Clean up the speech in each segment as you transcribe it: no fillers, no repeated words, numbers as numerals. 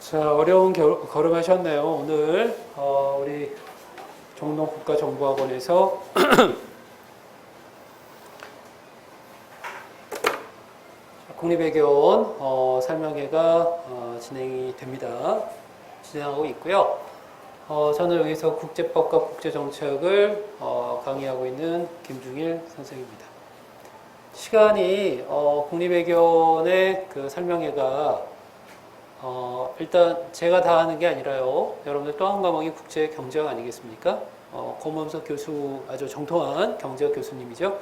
자, 어려운 걸음하셨네요. 오늘 우리 종농국가정보학원에서 국립외교원 설명회가 진행이 됩니다. 진행하고 있고요. 저는 여기서 국제법과 국제정책을 강의하고 있는 김중일 선생입니다. 시간이 국립외교원의 그 설명회가 일단 제가 다 하는 게 아니라요. 여러분들 또 한 과목이 국제경제학 아니겠습니까? 고범석 교수, 아주 정통한 경제학 교수님이죠.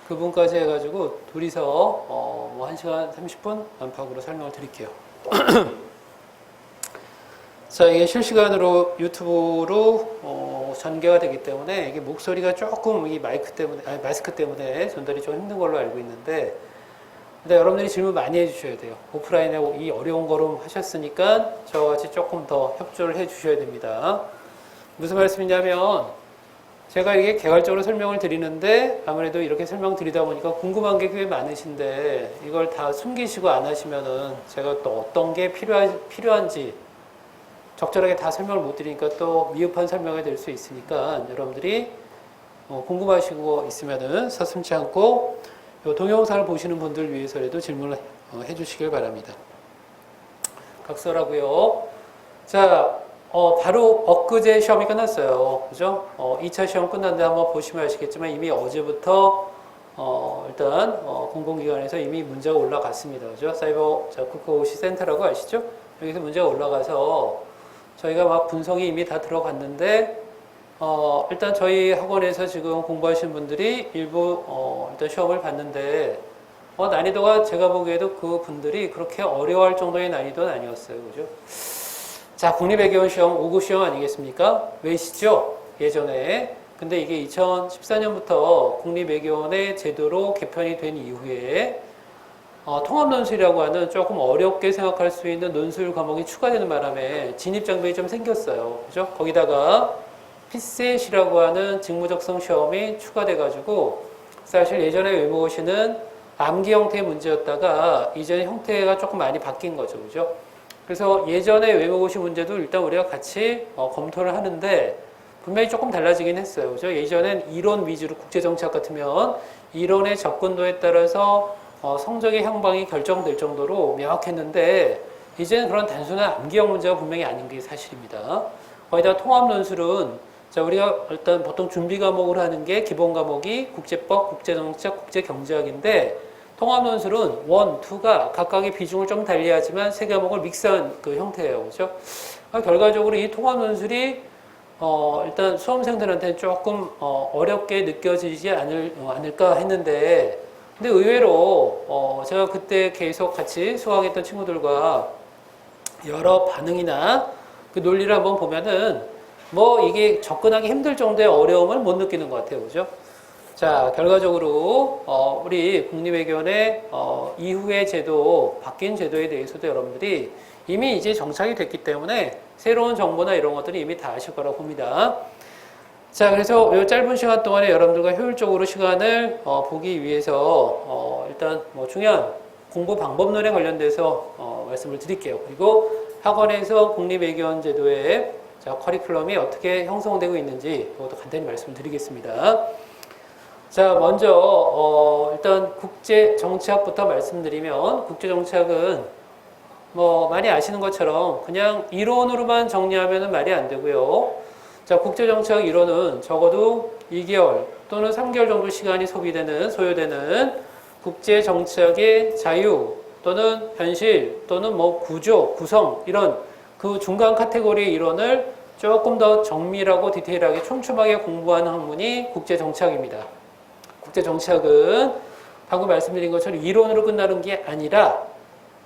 그분까지 해가지고 둘이서 뭐 1시간 30분 안팎으로 설명을 드릴게요. 자, 이게 실시간으로 유튜브로 전개가 되기 때문에 이게 목소리가 조금 이 마스크 때문에 전달이 좀 힘든 걸로 알고 있는데, 근데 여러분들이 질문 많이 해주셔야 돼요. 오프라인에 이 어려운 걸음 하셨으니까 저와 같이 조금 더 협조를 해주셔야 됩니다. 무슨 말씀이냐면 제가 이게 개괄적으로 설명을 드리는데 아무래도 이렇게 설명드리다 보니까 궁금한 게 꽤 많으신데 이걸 다 숨기시고 안 하시면은 제가 또 어떤 게 필요한지 적절하게 다 설명을 못 드리니까 또 미흡한 설명이 될 수 있으니까 여러분들이 궁금하시고 있으면은 서슴지 않고 이 동영상을 보시는 분들 위해서라도 질문을 해주시길 바랍니다. 각설하고요. 자, 바로 엊그제 시험이 끝났어요. 그죠? 2차 시험 끝났는데 한번 보시면 아시겠지만 이미 어제부터 일단 공공기관에서 이미 문제가 올라갔습니다. 그죠? 사이버 국가고시 센터라고 아시죠? 여기서 문제가 올라가서 저희가 막 분석이 이미 다 들어갔는데 일단 저희 학원에서 지금 공부하시는 분들이 일부 일단 시험을 봤는데 난이도가 제가 보기에도 그 분들이 그렇게 어려워할 정도의 난이도는 아니었어요. 그죠? 자, 국립외교원 시험 5급 시험 아니겠습니까? 외시죠? 예전에. 근데 이게 2014년부터 국립외교원의 제도로 개편이 된 이후에 통합논술이라고 하는 조금 어렵게 생각할 수 있는 논술 과목이 추가되는 바람에 진입장벽이 좀 생겼어요. 그죠? 거기다가 피셋이라고 하는 직무적성 시험이 추가돼가지고 사실 예전에 외모고시는 암기 형태의 문제였다가 이제 형태가 조금 많이 바뀐 거죠. 그죠? 그래서 예전에 외모고시 문제도 일단 우리가 같이 검토를 하는데 분명히 조금 달라지긴 했어요. 그죠? 예전엔 이론 위주로 국제정책 같으면 이론의 접근도에 따라서 성적의 향방이 결정될 정도로 명확했는데 이제는 그런 단순한 암기형 문제가 분명히 아닌 게 사실입니다. 거기다 통합논술은 자, 우리가 일단 보통 준비 과목을 하는 게 기본 과목이 국제법, 국제정책, 국제경제학인데 통합논술은 1, 2가 각각의 비중을 좀 달리하지만 세 과목을 믹스한 그 형태예요. 그죠? 결과적으로 이 통합논술이 일단 수험생들한테는 조금 어렵게 느껴지지 않을까 했는데 근데 의외로 제가 그때 계속 같이 수강했던 친구들과 여러 반응이나 그 논리를 한번 보면은 뭐 이게 접근하기 힘들 정도의 어려움을 못 느끼는 것 같아요. 그죠? 자, 결과적으로 우리 국립외교원의 이후의 제도, 바뀐 제도에 대해서도 여러분들이 이미 이제 정착이 됐기 때문에 새로운 정보나 이런 것들이 이미 다 아실 거라고 봅니다. 자, 그래서 이 짧은 시간 동안에 여러분들과 효율적으로 시간을 보기 위해서 일단 뭐 중요한 공부 방법론에 관련돼서 말씀을 드릴게요. 그리고 학원에서 국립외교원 제도의 자, 커리큘럼이 어떻게 형성되고 있는지 그것도 간단히 말씀드리겠습니다. 자, 먼저 일단 국제정치학부터 말씀드리면 국제정치학은 뭐 많이 아시는 것처럼 그냥 이론으로만 정리하면 말이 안 되고요. 자, 국제정치학 이론은 적어도 2개월 또는 3개월 정도 시간이 소요되는 국제정치학의 자유 또는 현실 또는 뭐 구조, 구성 이런 그 중간 카테고리의 이론을 조금 더 정밀하고 디테일하게 촘촘하게 공부하는 학문이 국제정치학입니다. 국제정치학은 방금 말씀드린 것처럼 이론으로 끝나는 게 아니라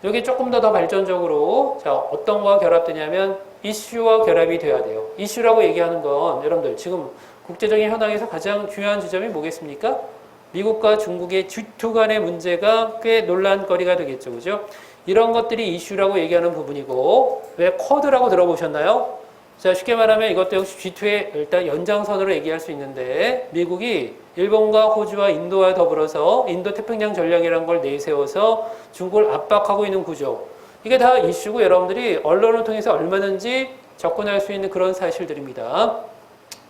여기 조금 더 발전적으로 자, 어떤 거와 결합되냐면 이슈와 결합이 돼야 돼요. 이슈라고 얘기하는 건 여러분들 지금 국제적인 현황에서 가장 중요한 지점이 뭐겠습니까? 미국과 중국의 G2 간의 문제가 꽤 논란거리가 되겠죠. 그죠? 이런 것들이 이슈라고 얘기하는 부분이고 왜 쿼드라고 들어보셨나요? 자, 쉽게 말하면 이것도 역시 G2의 일단 연장선으로 얘기할 수 있는데 미국이 일본과 호주와 인도와 더불어서 인도 태평양 전략이라는 걸 내세워서 중국을 압박하고 있는 구조. 이게 다 이슈고 여러분들이 언론을 통해서 얼마든지 접근할 수 있는 그런 사실들입니다.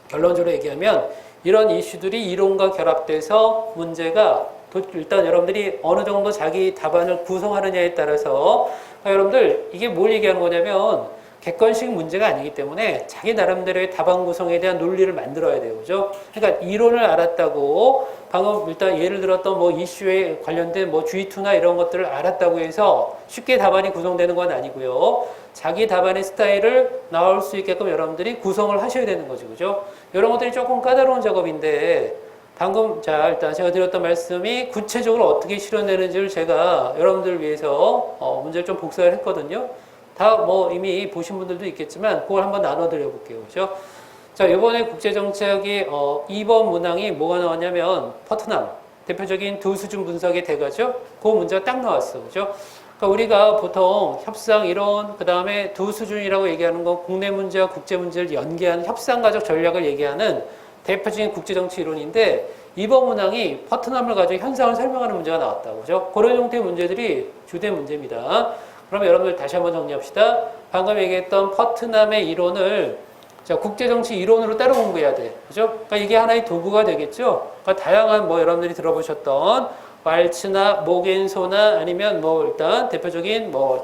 결론적으로 얘기하면 이런 이슈들이 이론과 결합돼서 문제가 일단 여러분들이 어느 정도 자기 답안을 구성하느냐에 따라서 여러분들 이게 뭘 얘기하는 거냐면 객관식 문제가 아니기 때문에 자기 나름대로의 답안 구성에 대한 논리를 만들어야 돼요. 그죠? 그러니까 이론을 알았다고 방금 일단 예를 들었던 뭐 이슈에 관련된 뭐 G2나 이런 것들을 알았다고 해서 쉽게 답안이 구성되는 건 아니고요. 자기 답안의 스타일을 나올 수 있게끔 여러분들이 구성을 하셔야 되는 거죠. 그죠? 이런 것들이 조금 까다로운 작업인데 방금 자 일단 제가 드렸던 말씀이 구체적으로 어떻게 실현되는지를 제가 여러분들을 위해서 문제를 좀 복사를 했거든요. 다 뭐 이미 보신 분들도 있겠지만 그걸 한번 나눠 드려 볼게요. 그죠? 자, 이번에 국제정책이 2번 문항이 뭐가 나왔냐면 퍼트남 대표적인 두 수준 분석의 대가죠. 그 문제가 딱 나왔어. 그죠? 그러니까 우리가 보통 협상 이론 그다음에 두 수준이라고 얘기하는 건 국내 문제와 국제 문제를 연계하는 협상가적 전략을 얘기하는 대표적인 국제정치 이론인데 이번 문항이 퍼트남을 가지고 현상을 설명하는 문제가 나왔다고. 그죠? 그런 형태의 문제들이 주된 문제입니다. 그럼 여러분들 다시 한번 정리합시다. 방금 얘기했던 퍼트남의 이론을 자, 국제정치 이론으로 따로 공부해야 돼. 그죠? 그러니까 이게 하나의 도구가 되겠죠? 그러니까 다양한 뭐 여러분들이 들어보셨던 왈츠나 모겐소나 아니면 뭐 일단 대표적인 뭐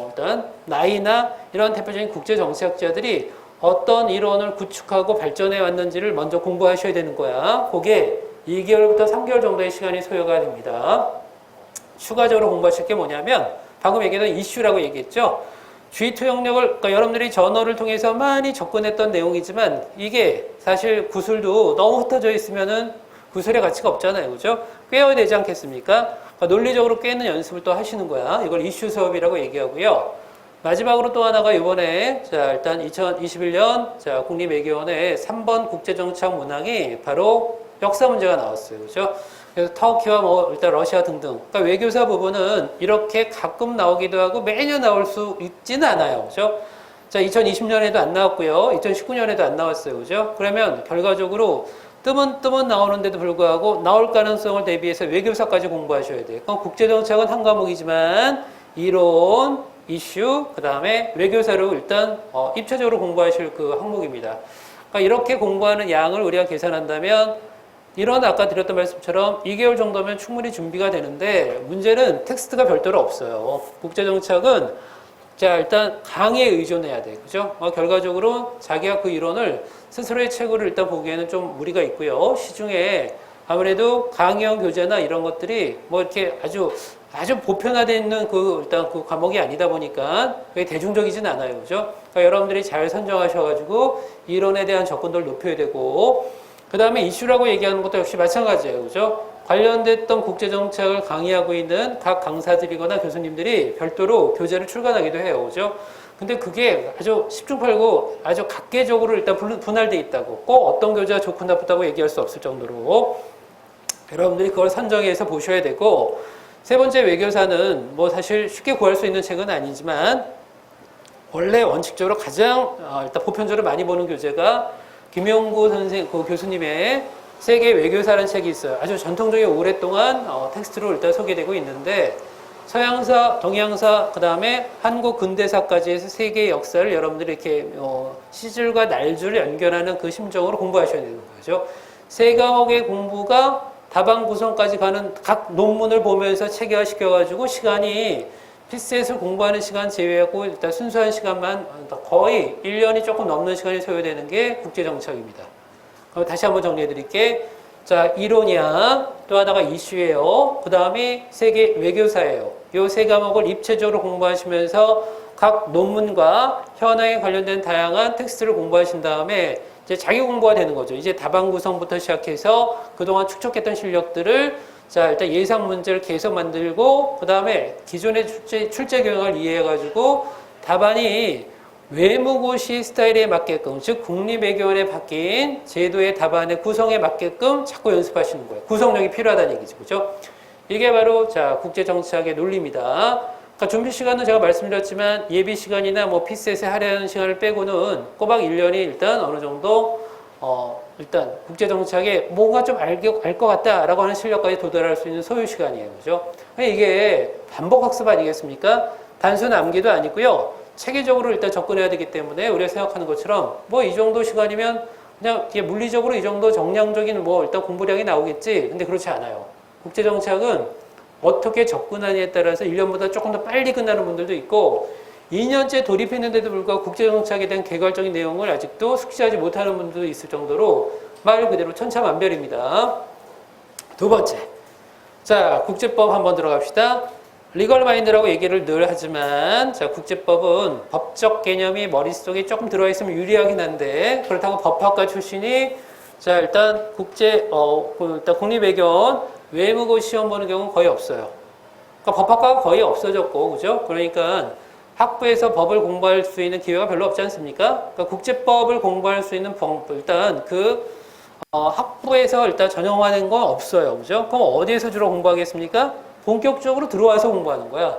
일단 나이나 이런 대표적인 국제정치학자들이 어떤 이론을 구축하고 발전해 왔는지를 먼저 공부하셔야 되는 거야. 그게 2개월부터 3개월 정도의 시간이 소요가 됩니다. 추가적으로 공부하실 게 뭐냐면 방금 얘기했던 이슈라고 얘기했죠. G2 영역을 그러니까 여러분들이 저널을 통해서 많이 접근했던 내용이지만 이게 사실 구술도 너무 흩어져 있으면은 구술의 가치가 없잖아요. 그죠? 꿰어야 되지 않겠습니까? 그러니까 논리적으로 꿰는 연습을 또 하시는 거야. 이걸 이슈 수업이라고 얘기하고요. 마지막으로 또 하나가 이번에 자 일단 2021년 자 국립외교원의 3번 국제정치학 문항이 바로 역사 문제가 나왔어요. 그죠? 그래서 터키와 뭐 일단 러시아 등등. 그러니까 외교사 부분은 이렇게 가끔 나오기도 하고 매년 나올 수 있지는 않아요. 그죠? 자, 2020년에도 안 나왔고요. 2019년에도 안 나왔어요. 그죠? 그러면 결과적으로 뜨문 나오는데도 불구하고 나올 가능성을 대비해서 외교사까지 공부하셔야 돼요. 그럼 국제정책은 한 과목이지만 이론, 이슈, 그 다음에 외교사로 일단 입체적으로 공부하실 그 항목입니다. 그러니까 이렇게 공부하는 양을 우리가 계산한다면 이런 아까 드렸던 말씀처럼 2개월 정도면 충분히 준비가 되는데 문제는 텍스트가 별도로 없어요. 국제정책은 자 일단 강의에 의존해야 돼. 그죠? 결과적으로 자기가 그 이론을 스스로의 책으로 일단 보기에는 좀 무리가 있고요. 시중에 아무래도 강의형 교재나 이런 것들이 뭐 이렇게 아주 보편화되어 있는 일단 그 과목이 아니다 보니까 그게 대중적이진 않아요. 그죠? 그러니까 여러분들이 잘 선정하셔가지고 이론에 대한 접근도를 높여야 되고 그 다음에 이슈라고 얘기하는 것도 역시 마찬가지예요. 그죠? 관련됐던 국제정책을 강의하고 있는 각 강사들이거나 교수님들이 별도로 교재를 출간하기도 해요. 그죠? 근데 그게 아주 십중팔구 아주 각계적으로 일단 분할되어 있다고. 꼭 어떤 교재가 좋고 나쁘다고 얘기할 수 없을 정도로 여러분들이 그걸 선정해서 보셔야 되고 세 번째 외교사는 뭐 사실 쉽게 구할 수 있는 책은 아니지만 원래 원칙적으로 가장 일단 보편적으로 많이 보는 교재가 김용구 선생 그 교수님의 세계 외교사라는 책이 있어요. 아주 전통적인 오랫동안 텍스트로 일단 소개되고 있는데 서양사, 동양사, 그 다음에 한국 근대사까지 해서 세계의 역사를 여러분들이 이렇게 시줄과 날줄을 연결하는 그 심정으로 공부하셔야 되는 거죠. 세 과목의 공부가 답안 구성까지 가는 각 논문을 보면서 체계화시켜가지고 시간이 PCS를 공부하는 시간 제외하고 일단 순수한 시간만 거의 1년이 조금 넘는 시간이 소요되는 게 국제정책입니다. 그럼 다시 한번 정리해 드릴게. 자, 이론이야. 또 하나가 이슈예요. 그 다음이 세계 외교사예요. 이 세 과목을 입체적으로 공부하시면서 각 논문과 현황에 관련된 다양한 텍스트를 공부하신 다음에 이제 자기 공부가 되는 거죠. 이제 답안 구성부터 시작해서 그동안 축적했던 실력들을 자, 일단 예상 문제를 계속 만들고, 그 다음에 기존의 출제 경향을 이해해가지고 답안이 외무고시 스타일에 맞게끔, 즉, 국립외교원에 바뀐 제도의 답안의 구성에 맞게끔 자꾸 연습하시는 거예요. 구성력이 필요하다는 얘기죠. 그죠? 이게 바로, 자, 국제정치학의 논리입니다. 그러니까 준비 시간은 제가 말씀드렸지만 예비 시간이나 뭐 PCS에 할애하는 시간을 빼고는 꼬박 1년이 일단 어느 정도 일단 국제정치학에 뭔가 좀 알 것 같다라고 하는 실력까지 도달할 수 있는 소요 시간이에요. 그죠? 이게 반복 학습 아니겠습니까? 단순 암기도 아니고요. 체계적으로 일단 접근해야 되기 때문에 우리가 생각하는 것처럼 뭐 이 정도 시간이면 그냥 이게 물리적으로 이 정도 정량적인 뭐 일단 공부량이 나오겠지. 근데 그렇지 않아요. 국제정치학은 어떻게 접근하느냐에 따라서 1년보다 조금 더 빨리 끝나는 분들도 있고 2년째 돌입했는데도 불구하고 국제정치학에 대한 개괄적인 내용을 아직도 숙지하지 못하는 분들도 있을 정도로 말 그대로 천차만별입니다. 두 번째. 자, 국제법 한번 들어갑시다. 리걸 마인드라고 얘기를 늘 하지만 자, 국제법은 법적 개념이 머릿속에 조금 들어와 있으면 유리하긴 한데 그렇다고 법학과 출신이 자, 일단 일단 국립외교원 외무고 시험 보는 경우는 거의 없어요. 그러니까 법학과가 거의 없어졌고, 그죠? 그러니까 학부에서 법을 공부할 수 있는 기회가 별로 없지 않습니까? 그러니까 국제법을 공부할 수 있는 일단 학부에서 일단 전형화된 건 없어요. 그죠? 그럼 어디에서 주로 공부하겠습니까? 본격적으로 들어와서 공부하는 거야.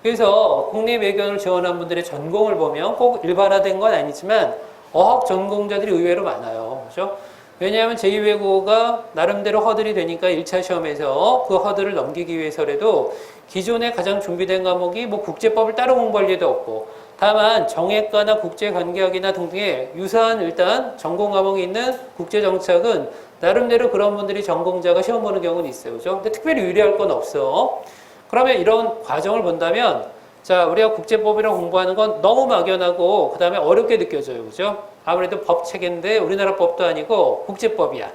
그래서 국립외교원을 지원한 분들의 전공을 보면 꼭 일반화된 건 아니지만 어학 전공자들이 의외로 많아요. 그죠? 왜냐하면 제2외국어가 나름대로 허들이 되니까 1차 시험에서 그 허들을 넘기기 위해서라도 기존에 가장 준비된 과목이 뭐 국제법을 따로 공부할 일도 없고 다만 정액과나 국제관계학이나 등등의 유사한 일단 전공 과목이 있는 국제정치학은 나름대로 그런 분들이 전공자가 시험 보는 경우는 있어요. 그죠? 근데 특별히 유리할 건 없어. 그러면 이런 과정을 본다면 자, 우리가 국제법이랑 공부하는 건 너무 막연하고 그 다음에 어렵게 느껴져요. 그죠? 아무래도 법 체계인데 우리나라 법도 아니고 국제법이야.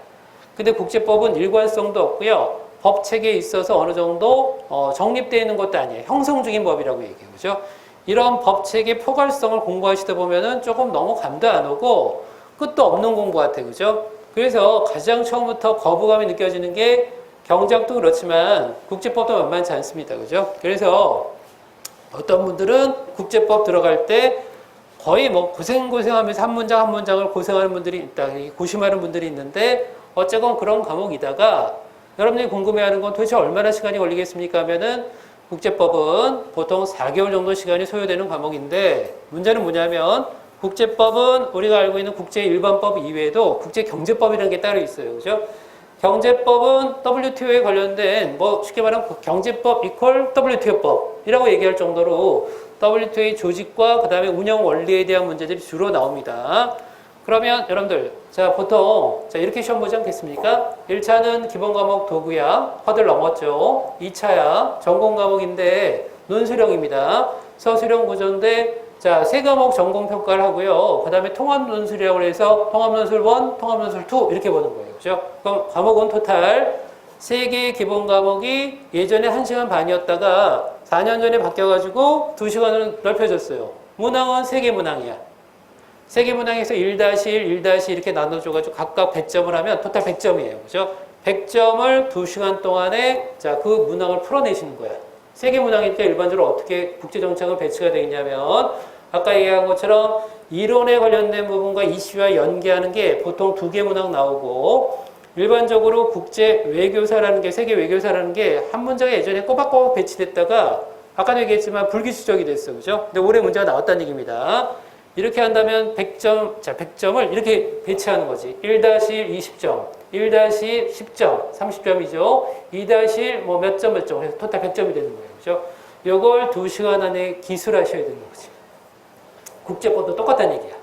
근데 국제법은 일관성도 없고요. 법 체계에 있어서 어느 정도 정립되어 있는 것도 아니에요. 형성 중인 법이라고 얘기해요. 그죠? 이런 법 체계 포괄성을 공부하시다 보면은 조금 너무 감도 안 오고 끝도 없는 공부 같아요. 그죠? 그래서 가장 처음부터 거부감이 느껴지는 게 경제학도 그렇지만 국제법도 만만치 않습니다. 그죠? 그래서 어떤 분들은 국제법 들어갈 때 거의 뭐 고생하면서 한 문장 한 문장을 고생하는 분들이 있다. 고심하는 분들이 있는데 어쨌건 그런 과목이다가 여러분들이 궁금해하는 건 도대체 얼마나 시간이 걸리겠습니까 하면은 국제법은 보통 4개월 정도 시간이 소요되는 과목인데 문제는 뭐냐면 국제법은 우리가 알고 있는 국제일반법 이외에도 국제경제법이라는 게 따로 있어요. 그죠? 경제법은 WTO에 관련된 뭐 쉽게 말하면 경제법 이퀄 WTO법이라고 얘기할 정도로 WTO의 조직과 그 다음에 운영 원리에 대한 문제들이 주로 나옵니다. 그러면 여러분들 자 보통 자 이렇게 시험 보지 않겠습니까? 1차는 기본 과목 도구야. 허들 넘었죠. 2차야. 전공 과목인데 논술형입니다. 서술형 구조인데 자, 세 과목 전공 평가를 하고요. 그 다음에 통합 논술이라고 해서 통합 논술 1, 통합 논술 2 이렇게 보는 거예요. 그죠? 그럼 과목은 토탈 3개의 기본 과목이 예전에 1시간 반이었다가 4년 전에 바뀌어가지고 2시간으로 넓혀졌어요. 문항은 3개 문항이야. 3개 문항에서 1-1, 1- 이렇게 나눠줘가지고 각각 100점을 하면 토탈 100점이에요. 그죠? 100점을 2시간 동안에 자, 그 문항을 풀어내시는 거야. 3개 문항이니까 일반적으로 어떻게 국제정책은 배치가 되어 있냐면 아까 얘기한 것처럼 이론에 관련된 부분과 이슈와 연계하는 게 보통 2개 문항 나오고 일반적으로 국제 외교사라는 게 세계 외교사라는 게 한 문장에 예전에 꼬박꼬박 배치됐다가 아까도 얘기했지만 불기출적이 됐어. 그죠? 근데 올해 문제가 나왔다는 얘기입니다. 이렇게 한다면 100점, 자, 100점을 이렇게 배치하는 거지. 1-1 20점, 1-2 10점, 30점이죠. 2-1 뭐 몇 점, 그래서 토탈 100점이 되는 거예요. 그죠? 요걸 2시간 안에 기술하셔야 되는 거지. 국제법도 똑같다는 얘기야.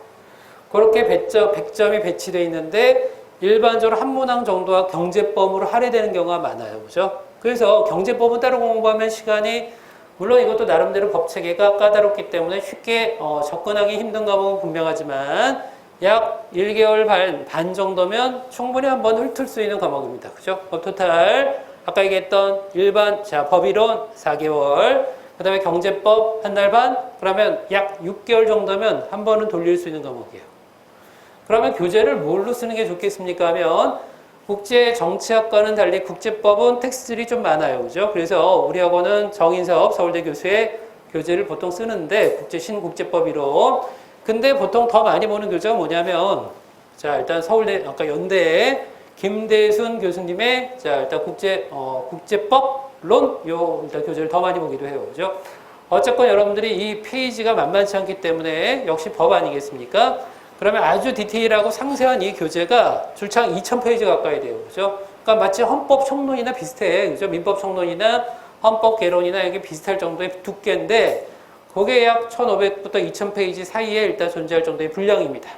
그렇게 100점이 배치되어 있는데 일반적으로 한 문항 정도가 경제법으로 할애되는 경우가 많아요. 그죠? 그래서 경제법은 따로 공부하면 시간이 물론 이것도 나름대로 법 체계가 까다롭기 때문에 쉽게 접근하기 힘든 과목은 분명하지만 약 1개월 반 정도면 충분히 한번 훑을 수 있는 과목입니다. 그죠? 법 토탈 아까 얘기했던 일반 자 법이론 4개월 그 다음에 경제법 한 달 반 그러면 약 6개월 정도면 한 번은 돌릴 수 있는 과목이에요. 그러면 교재를 뭘로 쓰는 게 좋겠습니까 하면 국제정치학과는 달리 국제법은 텍스트들이 좀 많아요. 그죠? 그래서 우리 학원은 정인사업 서울대 교수의 교재를 보통 쓰는데 신국제법 이론. 근데 보통 더 많이 보는 교재가 뭐냐면 자 일단 서울대 아까 연대에 김대순 교수님의 자 일단 국제법론 요 일단 교재를 더 많이 보기도 해요. 그죠? 어쨌건 여러분들이 이 페이지가 만만치 않기 때문에 역시 법 아니겠습니까? 그러면 아주 디테일하고 상세한 이 교재가 출장 2000페이지 가까이 돼요. 그죠? 그러니까 마치 헌법 총론이나 비슷해. 그죠? 민법 총론이나 헌법 개론이나 여기 비슷할 정도의 두께인데 그게 약 1500부터 2000페이지 사이에 일단 존재할 정도의 분량입니다.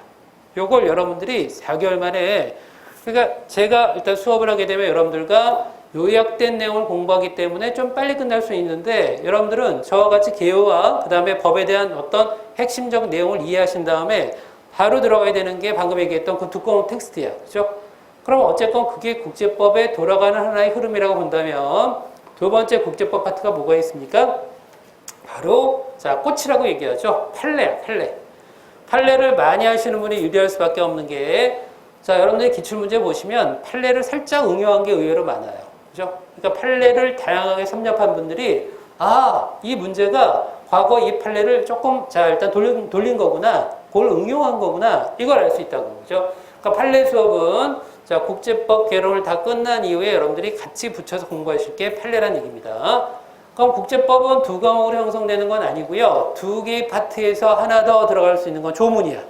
요걸 여러분들이 4개월 만에, 그러니까 제가 일단 수업을 하게 되면 여러분들과 요약된 내용을 공부하기 때문에 좀 빨리 끝날 수 있는데, 여러분들은 저와 같이 개요와 그 다음에 법에 대한 어떤 핵심적 내용을 이해하신 다음에 바로 들어가야 되는 게 방금 얘기했던 그 두꺼운 텍스트야. 그죠? 그럼 어쨌건 그게 국제법에 돌아가는 하나의 흐름이라고 본다면 두 번째 국제법 파트가 뭐가 있습니까? 바로 자 꽃이라고 얘기하죠. 판례야, 판례. 판례를 많이 하시는 분이 유리할 수밖에 없는 게, 자 여러분들이 기출문제 보시면 판례를 살짝 응용한 게 의외로 많아요. 그죠? 그러니까 판례를 다양하게 섭렵한 분들이 이 문제가 과거 이 판례를 조금 자 일단 돌린 거구나, 그걸 응용한 거구나, 이걸 알 수 있다고. 그죠? 그러니까 판례 수업은 자 국제법 개론을 다 끝난 이후에 여러분들이 같이 붙여서 공부하실 게 판례란 얘기입니다. 그럼 국제법은 두 과목으로 형성되는 건 아니고요. 두 개의 파트에서 하나 더 들어갈 수 있는 건 조문이야.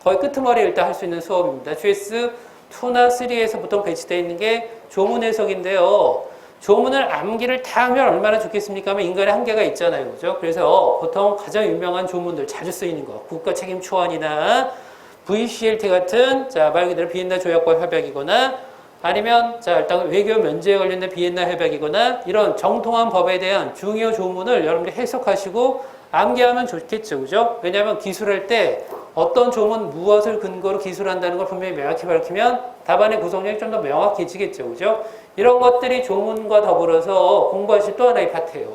거의 끄트머리에 일단 할 수 있는 수업입니다. GS2나 3에서 보통 배치되어 있는 게 조문 해석인데요. 조문을 암기를 다 하면 얼마나 좋겠습니까? 하면 인간의 한계가 있잖아요. 그죠? 그래서 보통 가장 유명한 조문들 자주 쓰이는 거, 국가 책임 초안이나 VCLT 같은 자 말 그대로 비엔나 조약과 협약이거나 아니면 자 일단 외교 면제에 관련된 비엔나 협약이거나 이런 정통한 법에 대한 중요 조문을 여러분들이 해석하시고 암기하면 좋겠죠. 그죠? 왜냐하면 기술할 때 어떤 조문 무엇을 근거로 기술한다는 걸 분명히 명확히 밝히면 답안의 구성력이 좀 더 명확해지겠죠. 그죠? 이런 것들이 조문과 더불어서 공부하실 또 하나의 파트예요.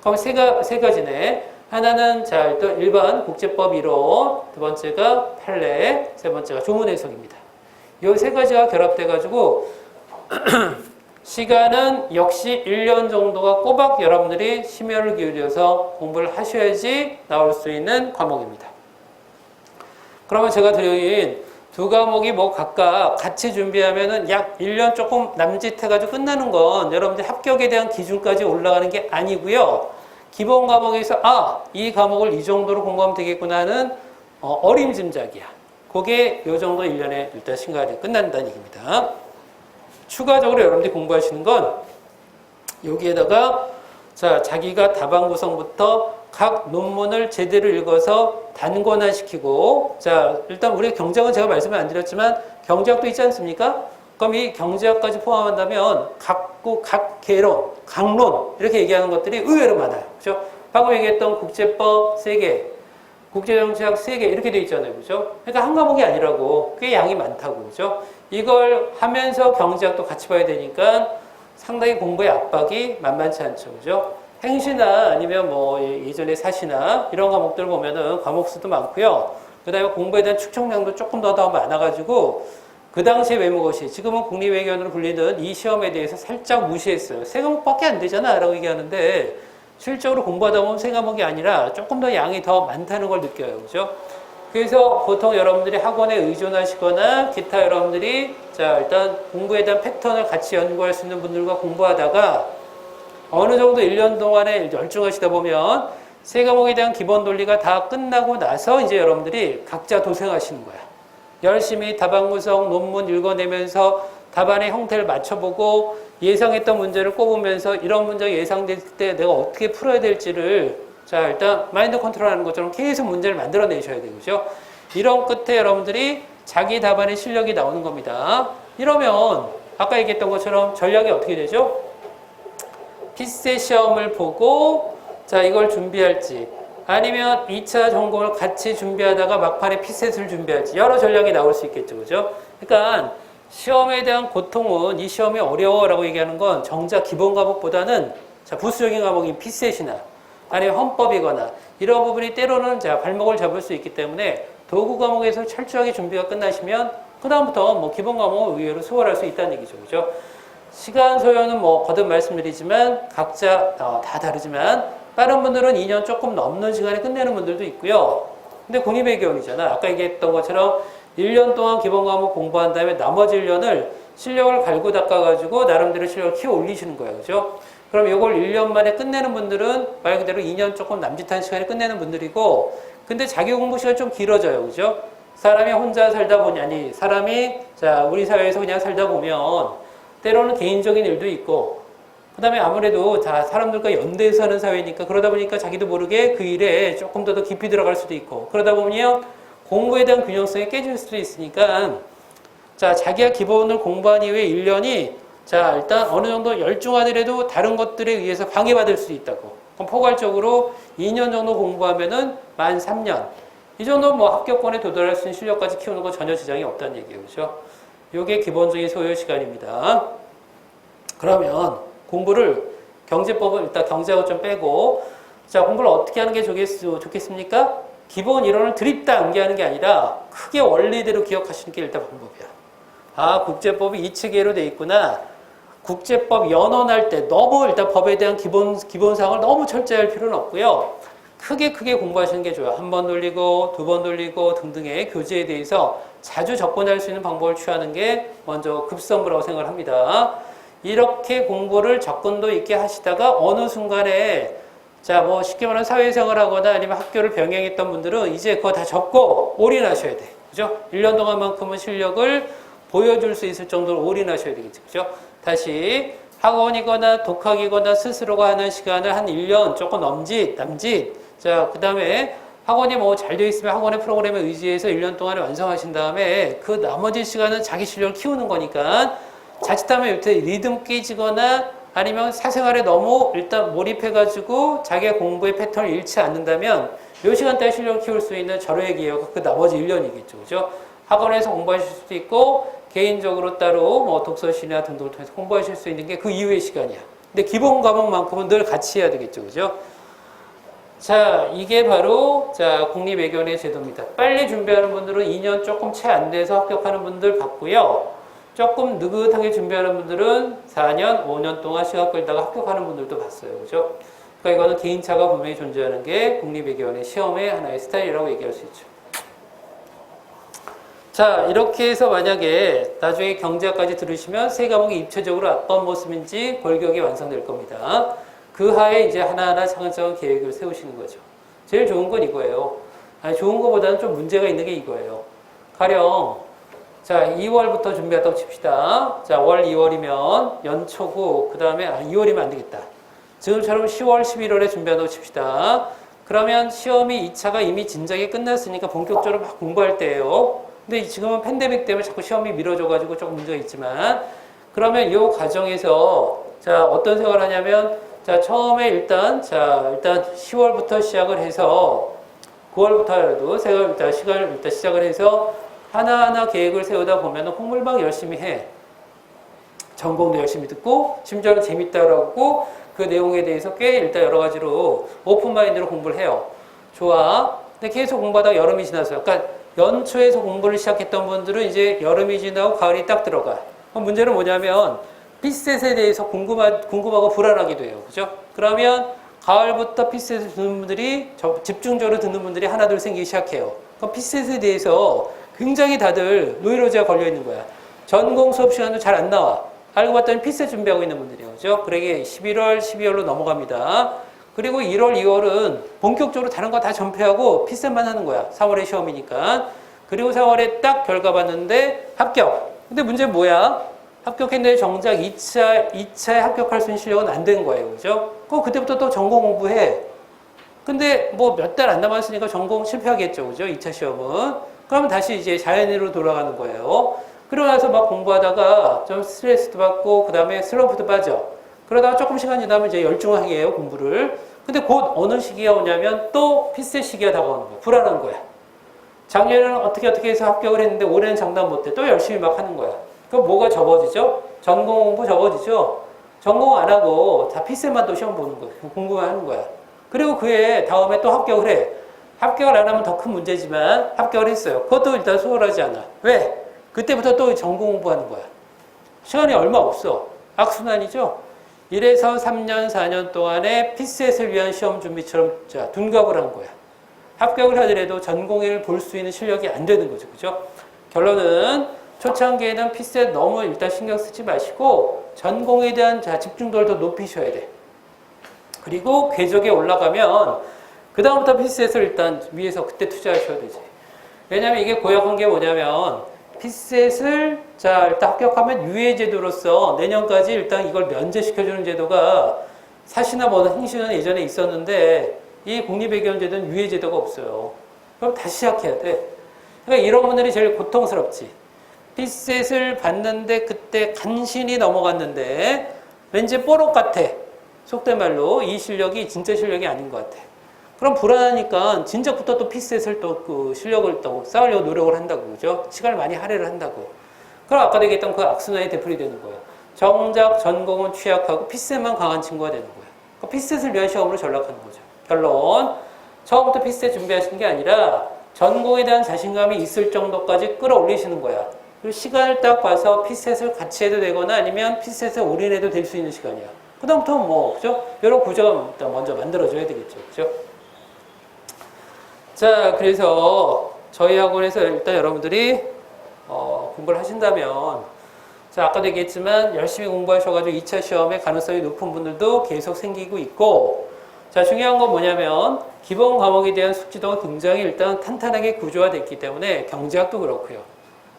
그럼 세 가지네. 하나는 자 일단 일반 국제법 이론, 두 번째가 판례, 세 번째가 조문 해석입니다. 이 세 가지가 결합돼가지고 시간은 역시 1년 정도가 꼬박 여러분들이 심혈을 기울여서 공부를 하셔야지 나올 수 있는 과목입니다. 그러면 제가 드린 두 과목이 뭐 각각 같이 준비하면은 약 1년 조금 남짓해가지고 끝나는 건 여러분들 합격에 대한 기준까지 올라가는 게 아니고요. 기본 과목에서 이 과목을 이 정도로 공부하면 되겠구나 하는 어림짐작이야. 그게 요 정도 1년에 일단 신가를 끝난다는 얘기입니다. 추가적으로 여러분들이 공부하시는 건 여기에다가 자 자기가 답안 구성부터 각 논문을 제대로 읽어서 단권화시키고, 자 일단 우리 경제학은 제가 말씀을 안 드렸지만 경제학도 있지 않습니까? 그럼 이 경제학까지 포함한다면 각 개론, 강론 이렇게 얘기하는 것들이 의외로 많아요. 그렇죠? 방금 얘기했던 국제법 3개, 국제정치학 3개 이렇게 돼 있잖아요. 그죠? 그러니까 한 과목이 아니라고 꽤 양이 많다고. 그죠? 이걸 하면서 경제학도 같이 봐야 되니까 상당히 공부의 압박이 만만치 않죠. 그죠? 행시나 아니면 뭐 예전에 사시나 이런 과목들 보면은 과목 수도 많고요. 그 다음에 공부에 대한 축적량도 조금 더 많아가지고 그 당시에 외무고시, 지금은 국립외교원으로 불리는 이 시험에 대해서 살짝 무시했어요. 3과목밖에 안 되잖아 라고 얘기하는데 실적으로 공부하다 보면 3과목이 아니라 조금 더 양이 더 많다는 걸 느껴요. 그죠? 그래서 보통 여러분들이 학원에 의존하시거나 기타 여러분들이 자 일단 공부에 대한 패턴을 같이 연구할 수 있는 분들과 공부하다가 어느 정도 1년 동안에 열중하시다 보면 3과목에 대한 기본 논리가 다 끝나고 나서 이제 여러분들이 각자 도생하시는 거야. 열심히 답안 구성, 논문 읽어내면서 답안의 형태를 맞춰보고 예상했던 문제를 꼽으면서 이런 문제가 예상될 때 내가 어떻게 풀어야 될지를 자 일단 마인드 컨트롤하는 것처럼 계속 문제를 만들어내셔야 되고, 그죠? 이런 끝에 여러분들이 자기 답안의 실력이 나오는 겁니다. 이러면 아까 얘기했던 것처럼 전략이 어떻게 되죠? 피셋 시험을 보고 자 이걸 준비할지 아니면 2차 전공을 같이 준비하다가 막판에 피셋을 준비할지 여러 전략이 나올 수 있겠죠. 그죠? 그러니까 시험에 대한 고통은 이 시험이 어려워라고 얘기하는 건 정작 기본 과목보다는 자 부수적인 과목인 피셋이나 아니면 헌법이거나 이런 부분이 때로는 자 발목을 잡을 수 있기 때문에 도구 과목에서 철저하게 준비가 끝나시면 그 다음부터 뭐 기본 과목을 의외로 수월할 수 있다는 얘기죠. 그죠? 시간 소요는 뭐 거듭 말씀드리지만 각자 다 다르지만 빠른 분들은 2년 조금 넘는 시간에 끝내는 분들도 있고요. 근데 국립외교원이잖아. 아까 얘기했던 것처럼 1년 동안 기본 과목 공부한 다음에 나머지 1년을 실력을 갈고 닦아가지고 나름대로 실력을 키워 올리시는 거예요. 그죠? 그럼 이걸 1년 만에 끝내는 분들은 말 그대로 2년 조금 남짓한 시간에 끝내는 분들이고, 근데 자기 공부 시간이 좀 길어져요. 그죠? 사람이 혼자 살다 보니, 아니, 사람이 자 우리 사회에서 그냥 살다 보면 때로는 개인적인 일도 있고 그 다음에 아무래도 다 사람들과 연대해서 하는 사회니까 그러다 보니까 자기도 모르게 그 일에 조금 더 깊이 들어갈 수도 있고 그러다 보면 공부에 대한 균형성이 깨질 수도 있으니까 자, 자기가 기본을 공부한 이후에 1년이 자, 일단 어느 정도 열중하더라도 다른 것들에 의해서 방해받을 수 있다고. 그럼 포괄적으로 2년 정도 공부하면은 만 3년. 이 정도 뭐 합격권에 도달할 수 있는 실력까지 키우는 거 전혀 지장이 없다는 얘기예요. 그죠? 요게 기본적인 소요 시간입니다. 그러면 공부를 경제법은 일단 경제하고 좀 빼고 자, 공부를 어떻게 하는 게 좋겠습니까? 기본 이론을 드립다 암기하는 게 아니라 크게 원리대로 기억하시는 게 일단 방법이야. 아, 국제법이 이 체계로 돼 있구나. 국제법 연원할 때 너무 일단 법에 대한 기본사항을 너무 철저히 할 필요는 없고요. 크게 공부하시는 게 좋아요. 한 번 돌리고 두 번 돌리고 등등의 교재에 대해서 자주 접근할 수 있는 방법을 취하는 게 먼저 급선무라고 생각을 합니다. 이렇게 공부를 접근도 있게 하시다가 어느 순간에 자, 뭐 쉽게 말하면 사회생활 하거나 아니면 학교를 병행했던 분들은 이제 그거 다 접고 올인하셔야 돼. 그죠? 1년 동안만큼은 실력을 보여줄 수 있을 정도로 올인하셔야 되겠죠. 그죠? 다시 학원이거나 독학이거나 스스로가 하는 시간을 한 1년 조금 남짓. 자, 그 다음에 학원이 뭐 잘 되어 있으면 학원의 프로그램에 의지해서 1년 동안에 완성하신 다음에 그 나머지 시간은 자기 실력을 키우는 거니까 자칫하면 이렇게 리듬 깨지거나 아니면 사생활에 너무 일단 몰입해가지고 자기의 공부의 패턴을 잃지 않는다면 이 시간대에 실력을 키울 수 있는 절호의 기회가 그 나머지 1년이겠죠. 그죠? 학원에서 공부하실 수도 있고 개인적으로 따로 뭐 독서실이나 등등을 통해서 공부하실 수 있는 게 그 이후의 시간이야. 근데 기본 과목만큼은 늘 같이 해야 되겠죠. 그죠? 자, 이게 바로 자, 국립외교원의 제도입니다. 빨리 준비하는 분들은 2년 조금 채 안 돼서 합격하는 분들 봤고요. 조금 느긋하게 준비하는 분들은 4년, 5년 동안 시간 끌다가 합격하는 분들도 봤어요. 그죠? 그러니까 이거는 개인차가 분명히 존재하는 게 국립외교원의 시험의 하나의 스타일이라고 얘기할 수 있죠. 자, 이렇게 해서 만약에 나중에 경제학까지 들으시면 세 과목이 입체적으로 어떤 모습인지 골격이 완성될 겁니다. 그 하에 이제 하나하나 차근차근 계획을 세우시는 거죠. 제일 좋은 건 이거예요. 아니, 좋은 것보다는 좀 문제가 있는 게 이거예요. 가령, 자, 2월부터 준비한다고 칩시다. 자, 월 2월이면 연초고, 그 다음에, 2월이면 안 되겠다. 지금처럼 10월, 11월에 준비한다고 칩시다. 그러면 시험이 2차가 이미 진작에 끝났으니까 본격적으로 막 공부할 때예요. 근데 지금은 팬데믹 때문에 자꾸 시험이 미뤄져가지고 조금 문제가 있지만, 그러면 이 과정에서, 자, 어떤 생각을 하냐면, 자, 처음에 일단 10월부터 시작을 해서 9월부터 일단 시작을 해서 하나하나 계획을 세우다 보면 공부를 열심히 해. 전공도 열심히 듣고 심지어는 재밌다라고 그 내용에 대해서 꽤 일단 여러 가지로 오픈마인드로 공부를 해요. 좋아. 근데 계속 공부하다가 여름이 지났어요. 그러니까 연초에서 공부를 시작했던 분들은 이제 여름이 지나고 가을이 딱 들어가. 그럼 문제는 뭐냐면 피셋에 대해서 궁금하고 불안하기도 해요. 그죠? 그러면 가을부터 피셋을 듣는 분들이 집중적으로 듣는 분들이 하나둘 생기기 시작해요. 그럼 피셋에 대해서 굉장히 다들 노이로제가 걸려 있는 거야. 전공 수업 시간도 잘 안 나와. 알고 봤더니 피셋 준비하고 있는 분들이에요. 그죠? 그러게 11월, 12월로 넘어갑니다. 그리고 1월, 2월은 본격적으로 다른 거 다 전폐하고 피셋만 하는 거야. 4월에 시험이니까. 그리고 4월에 딱 결과 봤는데 합격. 근데 문제는 뭐야? 합격했는데 정작 2차에 합격할 수 있는 실력은 안 된 거예요. 그죠? 그럼 그때부터 또 전공 공부해. 근데 뭐 몇 달 안 남았으니까 전공 실패하겠죠. 그죠? 2차 시험은. 그러면 다시 이제 자연으로 돌아가는 거예요. 그러고 나서 막 공부하다가 좀 스트레스도 받고, 그 다음에 슬럼프도 빠져. 그러다가 조금 시간 지나면 이제 열중하게 해요, 공부를. 근데 곧 어느 시기가 오냐면 또 피셋 시기가 다가오는 거야. 불안한 거야. 작년에는 어떻게 해서 합격을 했는데 올해는 장담 못해. 또 열심히 막 하는 거야. 그럼 뭐가 접어지죠? 전공 공부 접어지죠? 전공 안 하고 다 피셋만 또 시험 보는 거야. 공부만 하는 거야. 그리고 그해 다음에 또 합격을 해. 합격을 안 하면 더 큰 문제지만 합격을 했어요. 그것도 일단 수월하지 않아. 왜? 그때부터 또 전공 공부하는 거야. 시간이 얼마 없어. 악순환이죠? 이래서 3년, 4년 동안에 피셋을 위한 시험 준비처럼 둔갑을 한 거야. 합격을 하더라도 전공을 볼 수 있는 실력이 안 되는 거죠. 그죠? 결론은 초창기에는 피셋 너무 일단 신경 쓰지 마시고 전공에 대한 집중도를 더 높이셔야 돼. 그리고 궤적에 올라가면 그 다음부터 피셋을 일단 위해서 그때 투자하셔야 되지. 왜냐면 이게 고약한 게 뭐냐면 피셋을 자 일단 합격하면 유예제도로서 내년까지 일단 이걸 면제시켜주는 제도가 사시나 뭐나 행시는 예전에 있었는데 이 국립외교원제도는 유예제도가 없어요. 그럼 다시 시작해야 돼. 그러니까 이런 분들이 제일 고통스럽지. 피셋을 봤는데 그때 간신히 넘어갔는데 왠지 뽀록 같아. 속된 말로 이 실력이 진짜 실력이 아닌 것 같아. 그럼 불안하니까 진작부터 또 피셋을 또 그 실력을 또 쌓으려고 노력을 한다고 그죠? 시간을 많이 할애를 한다고. 그럼 아까 얘기했던 그 악순환이 되풀이 되는 거예요. 정작 전공은 취약하고 피셋만 강한 친구가 되는 거예요. 그러니까 피셋을 위한 시험으로 전락하는 거죠. 결론. 처음부터 피셋 준비하시는 게 아니라 전공에 대한 자신감이 있을 정도까지 끌어올리시는 거야. 그리고 시간을 딱 봐서 피셋을 같이 해도 되거나 아니면 피셋에 올인해도 될 수 있는 시간이야. 그다음부터 뭐, 그죠? 이런 구조가 일단 먼저 만들어줘야 되겠죠. 그죠? 자, 그래서 저희 학원에서 일단 여러분들이 공부를 하신다면 자, 아까도 얘기했지만 열심히 공부하셔가지고 2차 시험에 가능성이 높은 분들도 계속 생기고 있고 자, 중요한 건 뭐냐면 기본 과목에 대한 숙지도가 굉장히 일단 탄탄하게 구조화됐기 때문에 경제학도 그렇고요.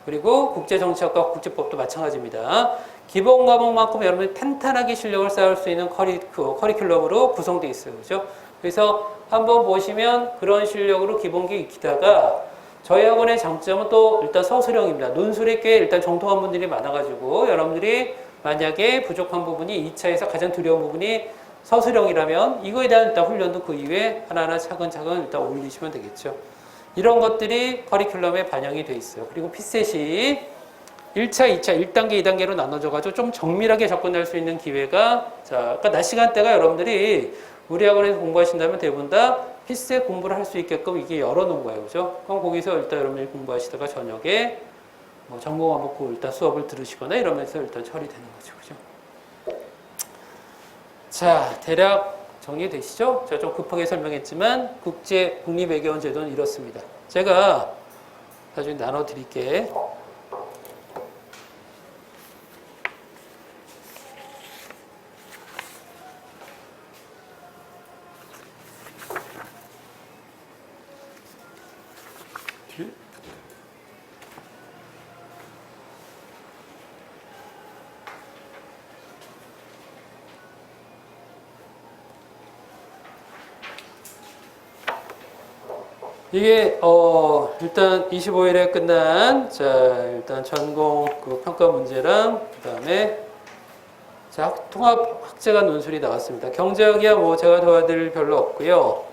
그리고 국제정치학과 국제법도 마찬가지입니다. 기본 과목만큼 여러분들이 탄탄하게 실력을 쌓을 수 있는 커리큘럼으로 구성되어 있어요. 그죠? 그래서 한번 보시면 그런 실력으로 기본기 익히다가 저희 학원의 장점은 또 일단 서술형입니다. 논술에 꽤 일단 정통한 분들이 많아가지고 여러분들이 만약에 부족한 부분이 2차에서 가장 두려운 부분이 서술형이라면 이거에 대한 일단 훈련도 그 이후에 하나하나 차근차근 일단 올리시면 되겠죠. 이런 것들이 커리큘럼에 반영이 돼 있어요. 그리고 피셋이 1차, 2차, 1단계, 2단계로 나눠져가지고 좀 정밀하게 접근할 수 있는 기회가 자, 그러니까 낮 시간대가 여러분들이 우리 학원에서 공부하신다면 대부분 다 피셋 공부를 할 수 있게끔 이게 열어놓은 거예요. 그죠? 그럼 거기서 일단 여러분들이 공부하시다가 저녁에 뭐 전공 과목 일단 수업을 들으시거나 이러면서 일단 처리되는 거죠. 그죠? 자, 대략 정리되시죠? 제가 좀 급하게 설명했지만 국제 국립외교원 제도는 이렇습니다. 제가 나중에 나눠드릴게. 이게 일단 25일에 끝난 자 일단 전공 그 평가 문제랑 그다음에 자 통합 학제관 논술이 나왔습니다. 경제학이야 뭐 제가 도와드릴 별로 없고요.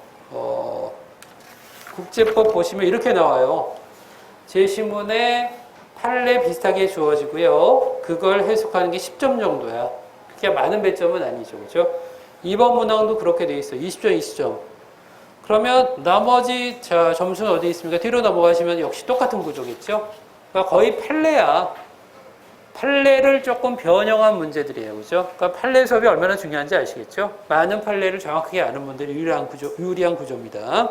국제법 보시면 이렇게 나와요. 제시문에 판례 비슷하게 주어지고요. 그걸 해석하는 게 10점 정도야. 그게 많은 배점은 아니죠, 그죠? 2번 문항도 그렇게 돼 있어요. 20점, 20점. 그러면 나머지 자 점수는 어디 있습니까? 뒤로 넘어가시면 역시 똑같은 구조겠죠? 그러니까 거의 판례야. 판례를 조금 변형한 문제들이에요. 그죠? 그러니까 판례 수업이 얼마나 중요한지 아시겠죠? 많은 판례를 정확하게 아는 분들이 유리한 구조입니다.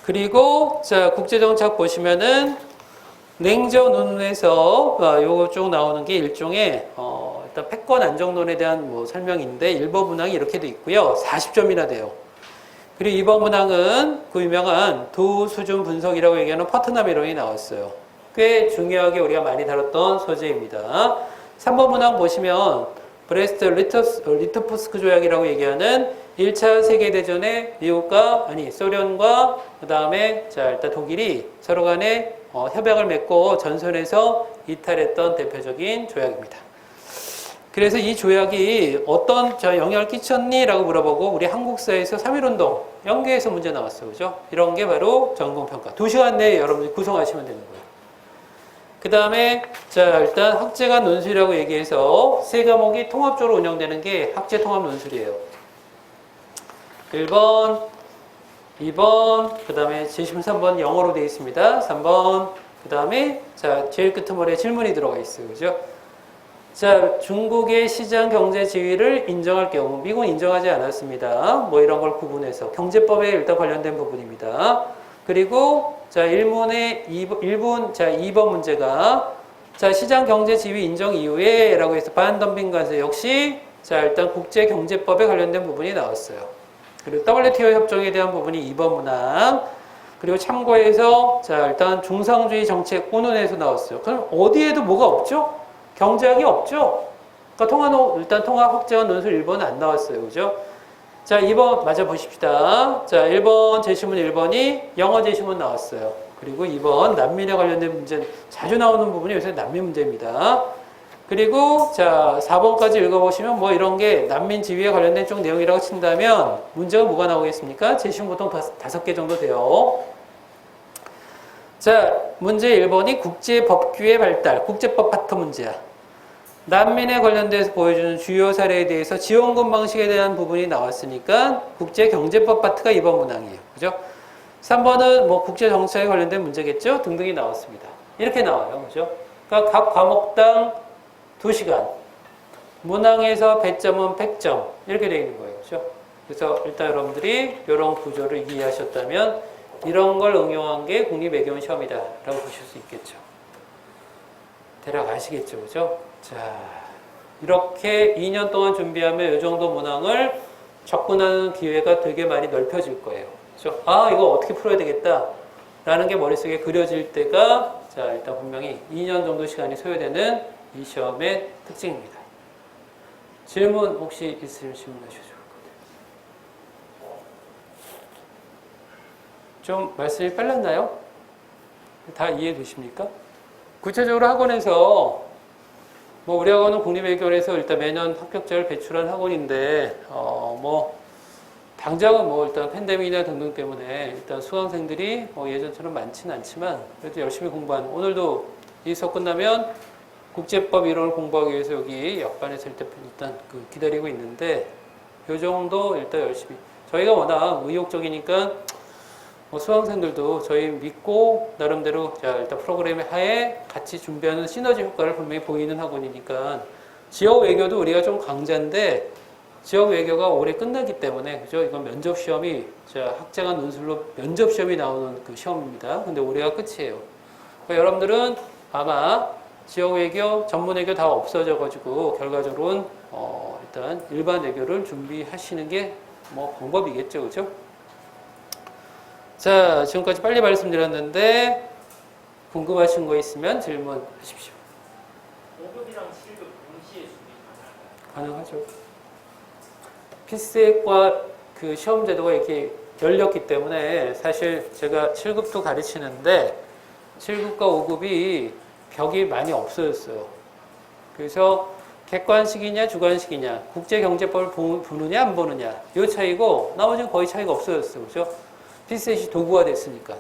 그리고 자 국제정책 보시면은 냉전 운운에서 요거 쭉 나오는 게 일종의 일단 패권 안정론에 대한 뭐 설명인데 1번 문항이 이렇게 돼 있고요. 40점이나 돼요. 그리고 2번 문항은 그 유명한 두 수준 분석이라고 얘기하는 퍼트남 이론이 나왔어요. 꽤 중요하게 우리가 많이 다뤘던 소재입니다. 3번 문항 보시면 브레스트 리토프스크 조약이라고 얘기하는 1차 세계대전에 미국과 소련과 그 다음에 자 일단 독일이 서로 간에 협약을 맺고 전선에서 이탈했던 대표적인 조약입니다. 그래서 이 조약이 어떤 영향을 끼쳤니? 라고 물어보고 우리 한국사에서 3.1운동 연계해서 문제 나왔어요. 그죠? 이런 게 바로 전공평가. 2시간 내에 여러분들이 구성하시면 되는 거예요. 그 다음에 자 일단 학제간 논술이라고 얘기해서 세 과목이 통합적으로 운영되는 게 학제 통합 논술이에요. 1번, 2번, 그 다음에 제시문 3번 영어로 되어 있습니다. 3번, 그 다음에 자 제일 끄트머리에 질문이 들어가 있어요. 그죠? 자, 중국의 시장 경제 지위를 인정할 경우, 미국은 인정하지 않았습니다. 뭐 이런 걸 구분해서 경제법에 일단 관련된 부분입니다. 그리고 자, 2번 문제가 자, 시장 경제 지위 인정 이후에 라고 해서 반덤핑 관세 역시 자, 일단 국제 경제법에 관련된 부분이 나왔어요. 그리고 WTO 협정에 대한 부분이 2번 문항. 그 그리고 참고해서 자 일단 중상주의 정책 본원에서 나왔어요. 그럼 어디에도 뭐가 없죠? 경제학이 없죠? 그러니까 일단 통합 확장화 논술 1번은 안 나왔어요. 그죠? 자 2번 맞아 보십시다. 자 1번 제시문 1번이 영어 제시문 나왔어요. 그리고 2번 난민에 관련된 문제 자주 나오는 부분이 요새 난민 문제입니다. 그리고 자 4번까지 읽어보시면 뭐 이런 게 난민 지위에 관련된 쪽 내용이라고 친다면 문제가 뭐가 나오겠습니까? 제시문 보통 5개 정도 돼요. 자 문제 1번이 국제법규의 발달, 국제법 파트 문제야. 난민에 관련돼서 보여주는 주요 사례에 대해서 지원금 방식에 대한 부분이 나왔으니까 국제경제법 파트가 2번 문항이에요. 그죠? 3번은 뭐 국제정책에 관련된 문제겠죠? 등등이 나왔습니다. 이렇게 나와요. 그죠? 그러니까 각 과목당 2시간. 문항에서 배점은 100점. 이렇게 되어 있는 거예요. 그죠? 그래서 일단 여러분들이 이런 구조를 이해하셨다면 이런 걸 응용한 게 국립외교원 시험이다. 라고 보실 수 있겠죠. 대략 아시겠죠? 그죠? 자, 이렇게 2년 동안 준비하면 이 정도 문항을 접근하는 기회가 되게 많이 넓혀질 거예요. 그렇죠? 아, 이거 어떻게 풀어야 되겠다. 라는 게 머릿속에 그려질 때가 자, 일단 분명히 2년 정도 시간이 소요되는 이 시험의 특징입니다. 질문 혹시 있으면 질문하셔도 좋을 것 같아요. 좀 말씀이 빨랐나요? 다 이해되십니까? 구체적으로 학원에서 뭐 우리 학원은 국립외교원에서 일단 매년 합격자를 배출한 학원인데 뭐 당장은 뭐 일단 팬데믹이나 등등 때문에 일단 수강생들이 뭐 예전처럼 많지는 않지만 그래도 열심히 공부하는 오늘도 이 수업 끝나면 국제법 이론을 공부하기 위해서 여기 옆반에서 일단 기다리고 있는데 요 정도 일단 열심히 저희가 워낙 의욕적이니까 뭐 수강생들도 저희 믿고 나름대로 자 일단 프로그램의 하에 같이 준비하는 시너지 효과를 분명히 보이는 학원이니까 지역 외교도 우리가 좀 강자인데 지역 외교가 올해 끝나기 때문에 그죠? 이건 면접 시험이 자 학자가 논술로 면접 시험이 나오는 그 시험입니다. 근데 올해가 끝이에요. 그러니까 여러분들은 아마 지역 외교, 전문 외교 다 없어져 가지고 결과적으로는 일단 일반 외교를 준비하시는 게 뭐 방법이겠죠, 그죠? 자, 지금까지 빨리 말씀드렸는데 궁금하신 거 있으면 질문하십시오. 5급이랑 7급 동시에 준비 가능하죠. 피스과 그 시험 제도가 이렇게 열렸기 때문에 사실 제가 7급도 가르치는데 7급과 5급이 벽이 많이 없어졌어요. 그래서 객관식이냐 주관식이냐 국제경제법을 보느냐 안 보느냐 이 차이고 나머지는 거의 차이가 없어졌어요. 그죠? 피셋이 도구화 됐으니까.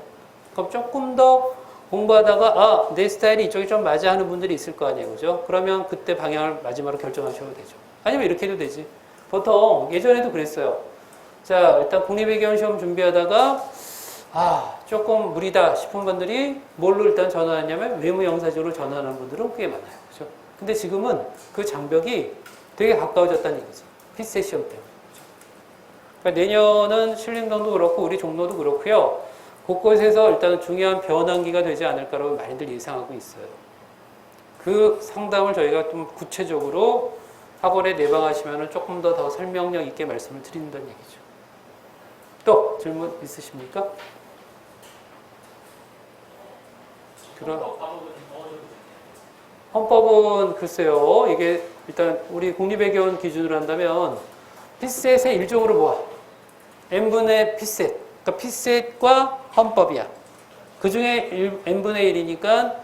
그럼 조금 더 공부하다가 아, 내 스타일이 이쪽이 좀 맞아 하는 분들이 있을 거 아니에요. 그죠? 그러면 그때 방향을 마지막으로 결정하셔도 되죠. 아니면 이렇게 해도 되지. 보통 예전에도 그랬어요. 자, 일단 국립외교원 시험 준비하다가 아, 조금 무리다 싶은 분들이 뭘로 일단 전환하냐면 외무영사적으로 전환하는 분들은 꽤 많아요. 그죠? 근데 지금은 그 장벽이 되게 가까워졌다는 얘기지. 피셋 시험 때문에. 그러니까 내년은 신림동도 그렇고 우리 종로도 그렇고요. 곳곳에서 일단 중요한 변환기가 되지 않을까라고 많이들 예상하고 있어요. 그 상담을 저희가 좀 구체적으로 학원에 내방하시면 조금 더 설명력 있게 말씀을 드린다는 얘기죠. 또 질문 있으십니까? 그럼 헌법은 글쎄요. 이게 일단 우리 국립외교원 기준으로 한다면 피셋의 일종으로 모아. n분의 피셋. 그러니까 피셋과 헌법이야. 그 중에 n분의 1이니까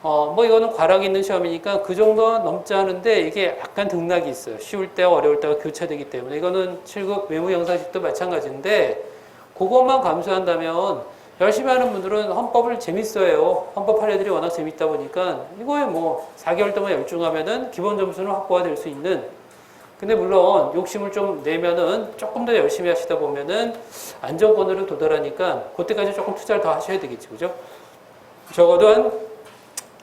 뭐 이거는 과락이 있는 시험이니까 그 정도 넘지 않은데 이게 약간 등락이 있어요. 쉬울 때와 어려울 때가 교차되기 때문에 이거는 7급 외무영사식도 마찬가지인데 그것만 감수한다면 열심히 하는 분들은 헌법을 재밌어요. 헌법 판례들이 워낙 재밌다 보니까 이거에 뭐 4개월 동안 열중하면은 기본 점수는 확보가 될 수 있는. 근데 물론 욕심을 좀 내면은 조금 더 열심히 하시다 보면은 안정권으로 도달하니까 그때까지 조금 투자를 더 하셔야 되겠지, 그죠? 적어도 한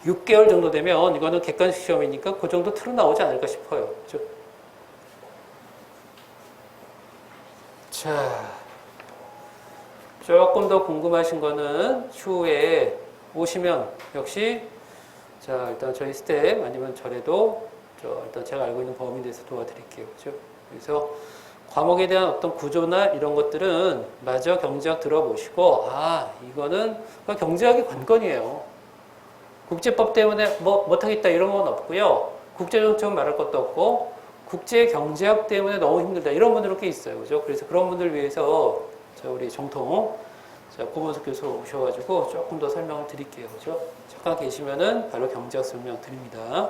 6개월 정도 되면 이거는 객관식 시험이니까 그 정도 틀어 나오지 않을까 싶어요, 그죠? 자. 조금 더 궁금하신 거는 추후에 오시면 역시 자 일단 저희 스텝 아니면 저래도 일단 제가 알고 있는 범위에 대해서 도와드릴게요. 그죠? 그래서 과목에 대한 어떤 구조나 이런 것들은 마저 경제학 들어보시고, 이거는 그러니까 경제학이 관건이에요. 국제법 때문에 뭐 못하겠다 이런 건 없고요. 국제정책 말할 것도 없고, 국제경제학 때문에 너무 힘들다 이런 분들은 꽤 있어요. 그죠? 그래서 그런 분들 위해서 우리 정통 고문석 교수 오셔가지고 조금 더 설명을 드릴게요. 그죠? 잠깐 계시면은 바로 경제학 설명 드립니다.